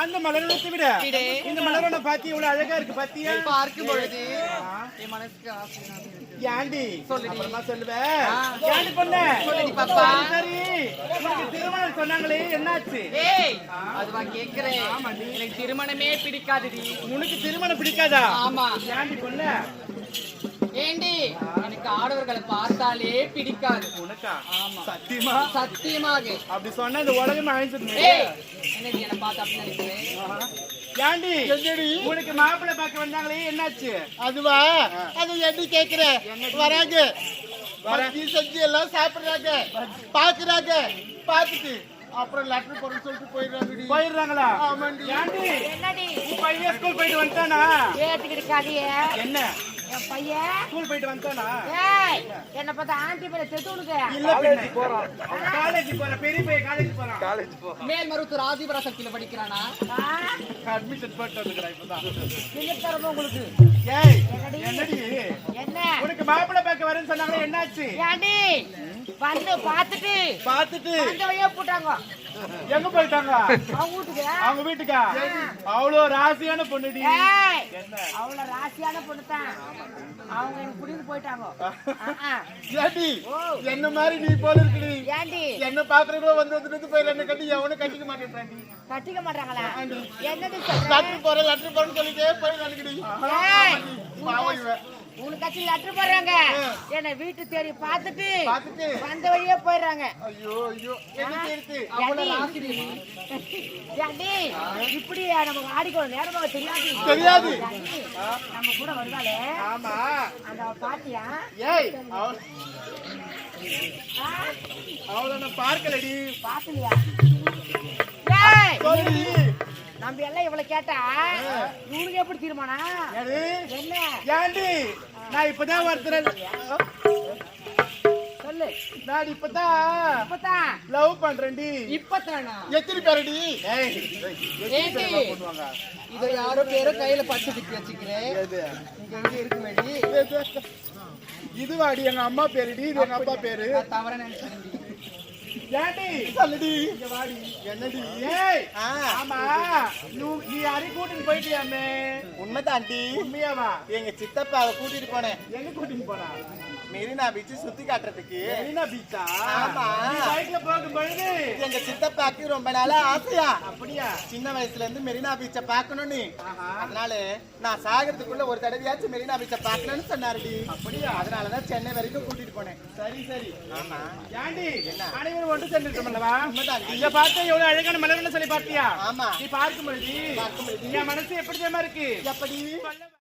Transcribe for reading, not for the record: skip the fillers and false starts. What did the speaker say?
அந்த மலரோட விட இந்த மலரோட பாத்தி இவ்வளவு அழகா இருக்கு பாத்தியா? பார்க்கும் பொழுது என் மனசுக்கு ஆசையாக இருக்கு. ஏண்டி சொல்லுடி. அப்புறமா சொல்லுவேன். ஏண்டி பொண்ணு சொல்லுடி பாப்பா. சரி உனக்கு திருமணம் சொன்னாங்களே என்னாச்சு? ஏய் அதுவா கேக்குறேன். எனக்கு திருமணமே பிடிக்காதுடி. உனக்கு திருமணம் பிடிக்காதா? ஆமா. ஏண்டி பொண்ணு? ஏண்டி எனக்கு ஆடவர்களை பார்த்தாலே பிடிக்காது. உனக்கா? ஆமா. சத்தியமா? சத்தியமாக. அப்படி சொன்னா இந்த உலகமே அழிஞ்சிருமே. ஏய் என்னடி என்ன பார்த்து அப்படி நினைக்கிறேன்? ஏண்டி உனக்கு மாப்பிள்ளை பார்க்க வந்தாங்களே என்னாச்சு? அதுவா அது எப்படி கேக்குற வராங்க பஜ்ஜி சப்ஜி எல்லாம் சாப்பிடுறாங்க பாக்குறாங்க பாத்துட்டு அப்புறம் லெட்டர் போட சொல்லிட்டு போயிடுறாங்களா? ஆமாண்டி. ஏண்டி என்னடி உன் பையன் ஸ்கூல் போயிட்டு வந்துட்டானா? கேட்டுக்கிட்டு கதைய என்ன என் பையன் ஸ்கூல் போயிட்டு வந்துட்டானா? ஏய் என்ன பார்த்தா ஆண்டி பேரை செத்து உனக்கு இல்ல காலேஜ் போறான். காலேஜ் போறான். பெரிய பையன் காலேஜ் போறான். மேல்மருவத்தூர் ஆதிபரா சக்தியில படிக்கிறானா? அட்மிஷன் போட்டு வந்துக்கிறான் இப்பதான். தரமா உங்களுக்கு ஏய் என்னடி? என்னடி என்ன உனக்கு மாப்பிள்ளை பார்க்க வரேன்னு சொன்னாங்களே என்னாச்சு? ஏண்டி வந்து பார்த்துட்டு பார்த்துட்டு அந்த வழியா போட்டாங்க எங்க போயிட்டாங்க? அவங்க வீட்டுக்கு அவங்க வீட்டுக்கா? அவ்வளோ ராசியான பொண்ணுடி. ஏய் என்ன அவ்வளவு ராசியான பொண்ணு தான். அவங்க எனக்கு புடிந்து போயிட்டாங்க. ஏடி என்ன மாதிரி நீ போல இருக்குடி ஏண்டி என்ன பாக்குறவங்க வந்து போயிடலாம் கட்டி எவனும் கட்டிக்க மாட்டேன்றாண்டி கட்டிக்க மாட்டாங்களா? என்னடி லெட்டர் போறேன்னு சொல்லிட்டே போயிடலான்டி ஏய் பாவம் இவன் உனக்கு லெட்டர் போடுறாங்க என்ன வீட்டு தேடி பார்த்துட்டு பார்த்துட்டு வந்த வழியே போயிடுறாங்க. ஐயோ என்ன செய்யுது ஏண்டி இப்படி நமக்கு ஆடிக்கணும் நேரமாக தெரியாது தெரியாது. ஏண்டி, நம்ம கூட வருவாளே ஆமா. அந்த பாட்டியா ஏய் அவளை நான் பார்க்கலடி. பாக்கலையா? ஏய் சொல்லுடி. நம்ம எல்லாம் இவ்வளவு கேட்டா இவனுக்கு எப்படி தீர்மானம்? ஏடி என்ன ஏண்டி நான் இப்பதான் ஒருத்தர் சொல்லு. நான் இப்பதான் இப்பதான் லவ் பண்றேன்டி. இப்பத்தானா? எத்தனை பேரடி ஏய் ஏண்டி பண்ணுவாங்க இதை யாரோ பேரோ கையில பச்சை திக்கி வச்சுக்கிறேன். எது? இங்க எங்க இருக்குமேடி? இதுவாடி எங்க அம்மா பேருடி. இது எங்க அப்பா பேரு. நான் தவற நினைச்சேன்டி. ஏண்டி சொல்லுடி இங்க வாடி. என்னடி? ஏய் ஆமா நீ யாரையும் கூட்டிட்டு போயிட்டியாமே? உண்மைதாண்டி உண்மையாவா? எங்க சித்தப்பாவை கூட்டிட்டு போனேன் எங்க கூட்டிட்டு போனா? மெரினா பீச் சுத்தி காட்டுறதுக்கு. மெரினா பீச்சா? ஆமா. நீ பைக்ல போகும் பொழுது எங்க சித்தப்பாக்கு ரொம்ப நாளா ஆசையா அப்படியா? சின்ன வயசுல இருந்து மெரினா பீச்ச பாக்கணும்னு. ஆஹா. அதனால நான் சாகிறதுக்குள்ள ஒரு தடவையாச்சும் மெரினா பீச்ச பாக்கணும்னு சொன்னாருடி. அப்படியா? அதனாலதான் சென்னை வரைக்கும் கூட்டிட்டு போனேன். சரி சரி. ஆமா. ஏண்டி என்ன? அனைவரும் ஒன்று சென்றிருக்கோம்லவா? உண்மைதாண்டி. இங்க பார்த்த எவ்வளவு அழகான மலர்னு சொல்லி பார்த்தியா? ஆமா. நீ பார்க்கும் பொழுது என் மனசு எப்படி தெரியுமா இருக்கு? எப்படி